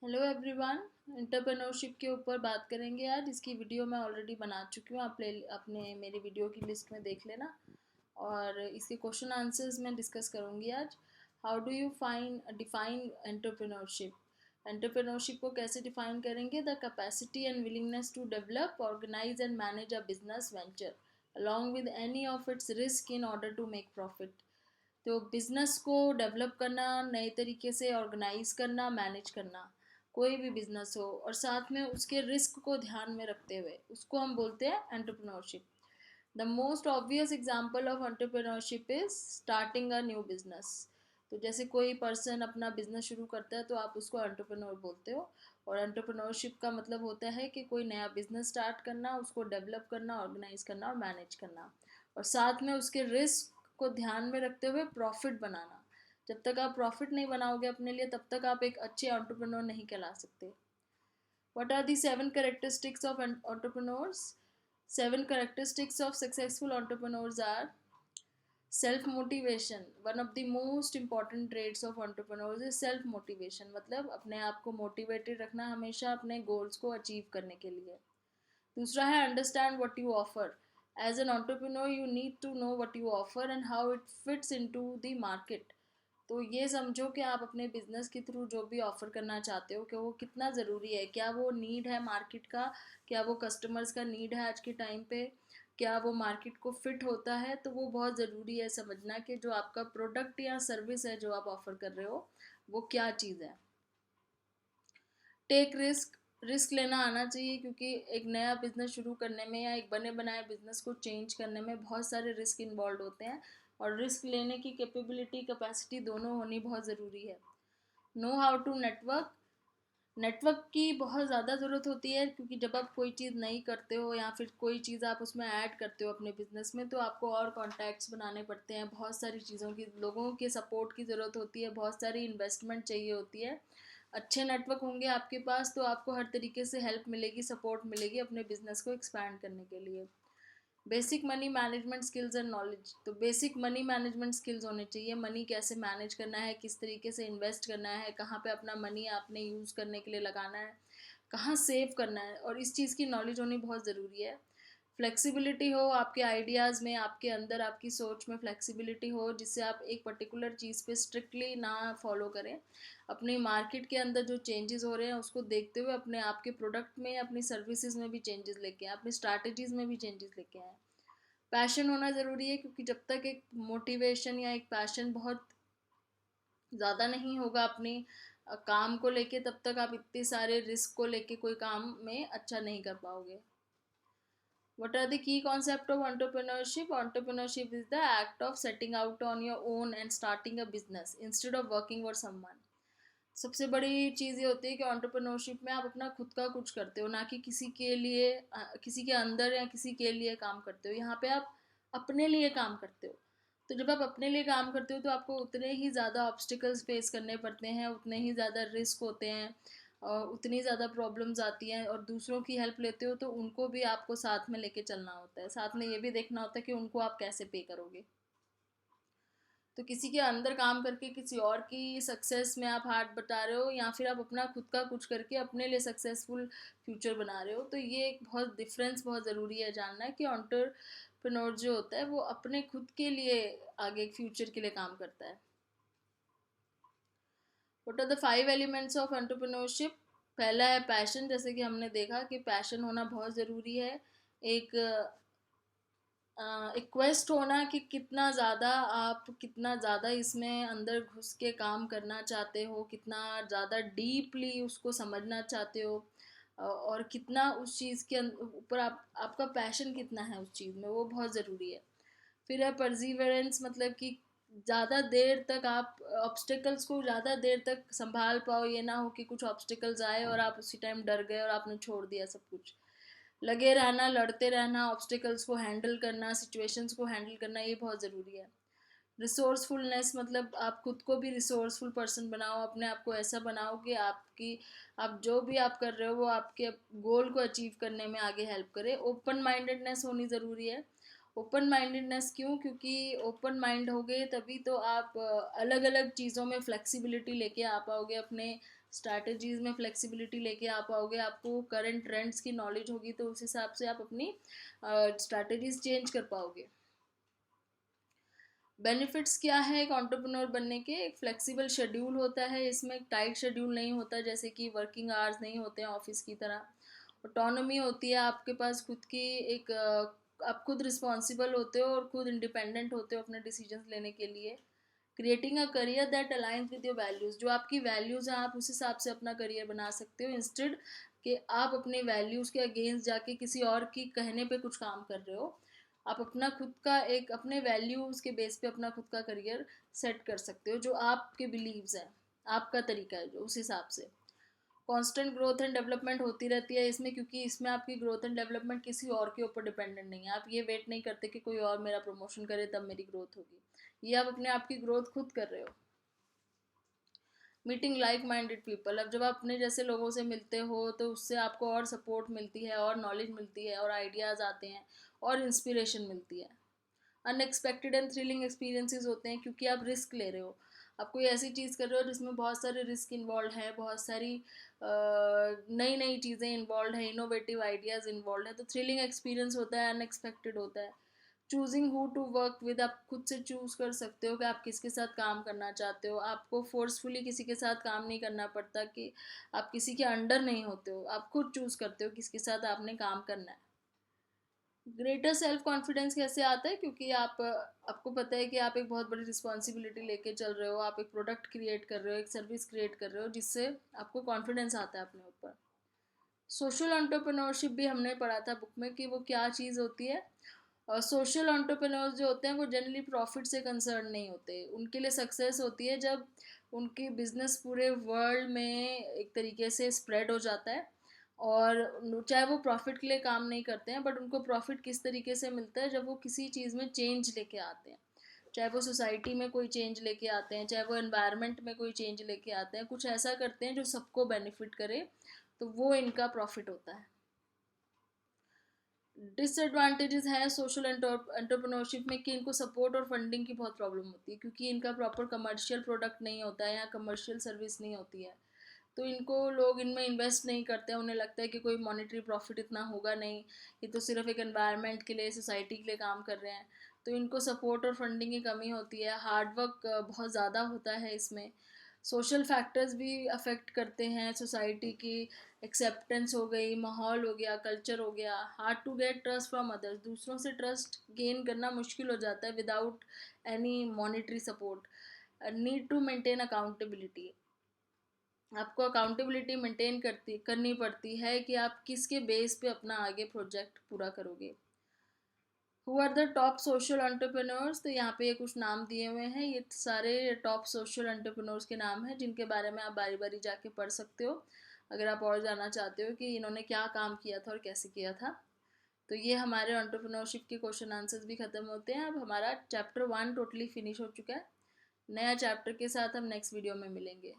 Hello everyone. Entrepreneurship के ऊपर बात करेंगे आज। इसकी वीडियो मैं ऑलरेडी बना चुकी हूँ, आप प्ले अपने मेरी वीडियो की लिस्ट में देख लेना। और इसके क्वेश्चन आंसर्स मैं डिस्कस करूँगी आज। How do you define entrepreneurship. Entrepreneurship को कैसे डिफाइन करेंगे? The capacity and willingness to develop, organise and manage a business venture along with any of its risk in order to make profit. तो business को develop करना, नए तरीके से organise करना, मैनेज करना, कोई भी बिजनेस हो, और साथ में उसके रिस्क को ध्यान में रखते हुए, उसको हम बोलते हैं entrepreneurship. The most obvious example of entrepreneurship is starting a new business. तो जैसे कोई पर्सन अपना बिजनेस शुरू करता है तो आप उसको एंटरप्रेन्योर बोलते हो। और एंटरप्रेन्योरशिप का मतलब होता है कि कोई नया बिजनेस स्टार्ट करना, उसको डेवलप करना, ऑर्गेनाइज करना और मैनेज करना, और साथ में उसके रिस्क को ध्यान में रखते हुए प्रॉफिट बनाना। जब तक आप प्रॉफिट नहीं बनाओगे अपने लिए, तब तक आप एक अच्छे एंटरप्रेन्योर नहीं कहला सकते। What are the seven characteristics of entrepreneurs? Seven characteristics of successful entrepreneurs are: self motivation. One of the most important trades of entrepreneurs is self motivation. मतलब अपने आप को मोटिवेटेड रखना हमेशा अपने गोल्स को अचीव करने के लिए। दूसरा है understand what you offer. As an entrepreneur you need to know what you offer and how it fits into the market. तो ये समझो कि आप अपने बिजनेस के थ्रू जो भी ऑफर करना चाहते हो कि वो कितना ज़रूरी है, क्या वो नीड है मार्केट का, क्या वो कस्टमर्स का नीड है आज के टाइम पे, क्या वो मार्केट को फिट होता है। तो वो बहुत ज़रूरी है समझना कि जो आपका प्रोडक्ट या सर्विस है जो आप ऑफर कर रहे हो, वो क्या चीज़ है। Take risk. रिस्क लेना आना चाहिए, क्योंकि एक नया बिजनेस शुरू करने में या एक बने बनाए बिजनेस को चेंज करने में बहुत सारे रिस्क इन्वॉल्व होते हैं, और रिस्क लेने की कैपेबिलिटी, कैपेसिटी दोनों होनी बहुत ज़रूरी है। Know how to network. Network की बहुत ज़्यादा ज़रूरत होती है, क्योंकि जब आप कोई चीज़ नहीं करते हो या फिर कोई चीज़ आप उसमें ऐड करते हो अपने बिजनेस में, तो आपको और कॉन्टैक्ट्स बनाने पड़ते हैं, बहुत सारी चीज़ों की, लोगों के सपोर्ट की ज़रूरत होती है, बहुत सारी इन्वेस्टमेंट चाहिए होती है। अच्छे नेटवर्क होंगे आपके पास तो आपको हर तरीके से हेल्प मिलेगी, सपोर्ट मिलेगी अपने बिजनेस को एक्सपैंड करने के लिए। Basic money management skills and knowledge. तो बेसिक मनी मैनेजमेंट स्किल्स होने चाहिए। मनी कैसे मैनेज करना है, किस तरीके से इन्वेस्ट करना है, कहाँ पे अपना मनी आपने यूज़ करने के लिए लगाना है, कहाँ सेव करना है, और इस चीज़ की नॉलेज होनी बहुत ज़रूरी है। फ्लेक्सिबिलिटी हो आपके आइडियाज़ में, आपके अंदर आपकी सोच में फ्लेक्सिबिलिटी हो, जिससे आप एक पर्टिकुलर चीज़ पे स्ट्रिक्टली ना फॉलो करें। अपनी मार्केट के अंदर जो चेंजेस हो रहे हैं उसको देखते हुए अपने आपके प्रोडक्ट में, अपनी सर्विसेज में भी चेंजेस लेके आएँ, अपनी स्ट्रैटेजीज़ में भी चेंजेस लेके आएँ। पैशन होना ज़रूरी है, क्योंकि जब तक एक मोटिवेशन या एक पैशन बहुत ज़्यादा नहीं होगा अपनी काम को लेके, तब तक आप इतने सारे रिस्क को लेके कोई काम में अच्छा नहीं कर पाओगे। What are the key concept of entrepreneurship? Entrepreneurship is the act of setting out on your own and starting a business instead of working for someone. सबसे बड़ी चीज़ ये होती है कि एंटरप्रेन्योरशिप में आप अपना खुद का कुछ करते हो, ना कि किसी के लिए, किसी के अंदर या किसी के लिए काम करते हो। यहाँ पे आप अपने लिए काम करते हो। तो जब आप अपने लिए काम करते हो तो आपको उतने ही ज़्यादा ऑब्स्टिकल्स फेस करने पड़ते हैं, उतने ही ज़्यादा रिस्क होते हैं, और उतनी ज़्यादा प्रॉब्लम्स आती हैं, और दूसरों की हेल्प लेते हो तो उनको भी आपको साथ में लेके चलना होता है। साथ में ये भी देखना होता है कि उनको आप कैसे पे करोगे। तो किसी के अंदर काम करके किसी और की सक्सेस में आप हाथ बटा रहे हो, या फिर आप अपना खुद का कुछ करके अपने लिए सक्सेसफुल फ्यूचर बना रहे हो। तो ये एक बहुत डिफरेंस बहुत ज़रूरी है जानना है कि एंटरप्रेन्योर जो होता है वो अपने खुद के लिए आगे फ्यूचर के लिए काम करता है। What are the 5 elements of entrepreneurship? पहला है पैशन। जैसे कि हमने देखा कि पैशन होना बहुत ज़रूरी है। एक एक क्वेस्ट होना कि कितना ज़्यादा इसमें अंदर घुस के काम करना चाहते हो, कितना ज़्यादा डीपली उसको समझना चाहते हो, और कितना उस चीज़ के ऊपर आपका पैशन कितना है उस चीज़ में, वो बहुत ज़रूरी है। फिर है परजीवेरेंस। मतलब कि ज़्यादा देर तक आप ऑब्स्टिकल्स को ज़्यादा देर तक संभाल पाओ, ये ना हो कि कुछ ऑब्स्टिकल्स आए और आप उसी टाइम डर गए और आपने छोड़ दिया सब कुछ। लगे रहना, लड़ते रहना, ऑब्स्टिकल्स को हैंडल करना, सिचुएशंस को हैंडल करना, ये बहुत ज़रूरी है। रिसोर्सफुलनेस। मतलब आप खुद को भी रिसोर्सफुल पर्सन बनाओ, अपने आप को ऐसा बनाओ कि आप जो भी आप कर रहे हो वो आपके गोल को अचीव करने में आगे हेल्प करे। ओपन माइंडेडनेस होनी ज़रूरी है। ओपन माइंडेडनेस क्यों? क्योंकि ओपन माइंड होगे तभी तो आप अलग अलग चीज़ों में फ्लेक्सिबिलिटी लेके आ पाओगे, अपने स्ट्रैटेजीज में फ्लेक्सिबिलिटी लेके आ पाओगे, आपको करंट ट्रेंड्स की नॉलेज होगी, तो उस हिसाब से आप अपनी स्ट्रैटेजीज चेंज कर पाओगे। बेनिफिट्स क्या है एक एंटरप्रेन्योर बनने के? एक फ्लेक्सिबल शेड्यूल होता है, इसमें टाइट शेड्यूल नहीं होता, जैसे कि वर्किंग आवर्स नहीं होते हैं ऑफिस की तरह। ऑटोनॉमी होती है, आपके पास खुद की एक आप खुद रिस्पॉन्सिबल होते हो और खुद इंडिपेंडेंट होते हो अपने डिसीजंस लेने के लिए। Creating a career that aligns with your values, जो आपकी वैल्यूज़ हैं आप उस हिसाब से अपना करियर बना सकते हो, इंस्टेड कि आप अपने वैल्यूज़ के अगेंस्ट जाके किसी और की कहने पे कुछ काम कर रहे हो। आप अपना खुद का एक अपने वैल्यूज़ के बेस पे अपना खुद का करियर सेट कर सकते हो, जो आपके बिलीव्स हैं, आपका तरीका है जो, उस हिसाब से। कांस्टेंट ग्रोथ एंड डेवलपमेंट होती रहती है इसमें, क्योंकि इसमें आपकी ग्रोथ एंड डेवलपमेंट किसी और के ऊपर डिपेंडेंट नहीं है। आप ये वेट नहीं करते कि कोई और मेरा प्रमोशन करे तब मेरी ग्रोथ होगी, ये आप अपने आप की ग्रोथ खुद कर रहे हो। मीटिंग लाइक माइंडेड पीपल, अब जब आप अपने जैसे लोगों से मिलते हो तो उससे आपको और सपोर्ट मिलती है, और नॉलेज मिलती है, और आइडियाज़ आते हैं, और इंस्पिरेशन मिलती है। अनएक्सपेक्टेड एंड थ्रिलिंग एक्सपीरियंसेस होते हैं, क्योंकि आप रिस्क ले रहे हो, आप कोई ऐसी चीज़ कर रहे हो जिसमें बहुत सारे रिस्क इन्वॉल्व है, बहुत सारी नई नई चीज़ें इन्वॉल्व है, इनोवेटिव आइडियाज़ इन्वॉल्व है, तो थ्रिलिंग एक्सपीरियंस होता है, अनएक्सपेक्टेड होता है। Choosing who to work with, आप खुद से चूज़ कर सकते हो कि आप किसके साथ काम करना चाहते हो, आपको फोर्सफुली किसी के साथ काम नहीं करना पड़ता, कि आप किसी के अंडर नहीं होते हो, आप खुद चूज़ करते हो किसके साथ आपने काम करना है। ग्रेटर सेल्फ कॉन्फिडेंस कैसे आता है? क्योंकि आपको पता है कि आप एक बहुत बड़ी रिस्पॉन्सिबिलिटी लेके चल रहे हो, आप एक प्रोडक्ट क्रिएट कर रहे हो, एक सर्विस क्रिएट कर रहे हो, जिससे आपको कॉन्फिडेंस आता है अपने ऊपर। सोशल एंटरप्रेन्योरशिप भी हमने पढ़ा था बुक में कि वो क्या चीज़ होती है। और सोशल एंटरप्रेन्योर्स जो होते हैं वो जनरली प्रॉफिट से कंसर्न नहीं होते, उनके लिए सक्सेस होती है जब उनकी बिजनेस पूरे वर्ल्ड में एक तरीके से स्प्रेड हो जाता है, और चाहे वो प्रॉफिट के लिए काम नहीं करते हैं, बट उनको प्रॉफिट किस तरीके से मिलता है जब वो किसी चीज़ में चेंज लेके आते हैं, चाहे वो सोसाइटी में कोई चेंज लेके आते हैं, चाहे वो एनवायरनमेंट में कोई चेंज लेके आते हैं, कुछ ऐसा करते हैं जो सबको बेनिफिट करे, तो वो इनका प्रॉफिट होता है। डिसएडवांटेजेस हैं सोशल एंटरप्रेन्योरशिप में कि इनको सपोर्ट और फंडिंग की बहुत प्रॉब्लम होती है, क्योंकि इनका प्रॉपर कमर्शियल प्रोडक्ट नहीं होता है या कमर्शियल सर्विस नहीं होती है, तो इनको लोग इनमें इन्वेस्ट नहीं करते हैं, उन्हें लगता है कि कोई मॉनेटरी प्रॉफिट इतना होगा नहीं, ये तो सिर्फ एक एनवायरनमेंट के लिए, सोसाइटी के लिए काम कर रहे हैं, तो इनको सपोर्ट और फंडिंग की कमी होती है। हार्डवर्क बहुत ज़्यादा होता है इसमें। सोशल फैक्टर्स भी अफेक्ट करते हैं सोसाइटी की, एक्सेप्टेंस हो गई, माहौल हो गया, कल्चर हो गया। Hard to get trust from others, दूसरों से ट्रस्ट गेन करना मुश्किल हो जाता है without any monetary support. Need to maintain accountability, आपको अकाउंटेबिलिटी मेंटेन करनी पड़ती है कि आप किसके बेस पे अपना आगे प्रोजेक्ट पूरा करोगे। Who are the top social entrepreneurs, तो यहाँ पे ये कुछ नाम दिए हुए हैं, ये सारे टॉप सोशल एंटरप्रेन्योर्स के नाम हैं, जिनके बारे में आप बारी बारी जाके पढ़ सकते हो अगर आप और जानना चाहते हो कि इन्होंने क्या काम किया था और कैसे किया था। तो ये हमारे एंटरप्रेन्योरशिप के क्वेश्चन आंसर्स भी ख़त्म होते हैं। अब हमारा चैप्टर 1 टोटली फिनिश हो चुका है। नया चैप्टर के साथ हम नेक्स्ट वीडियो में मिलेंगे।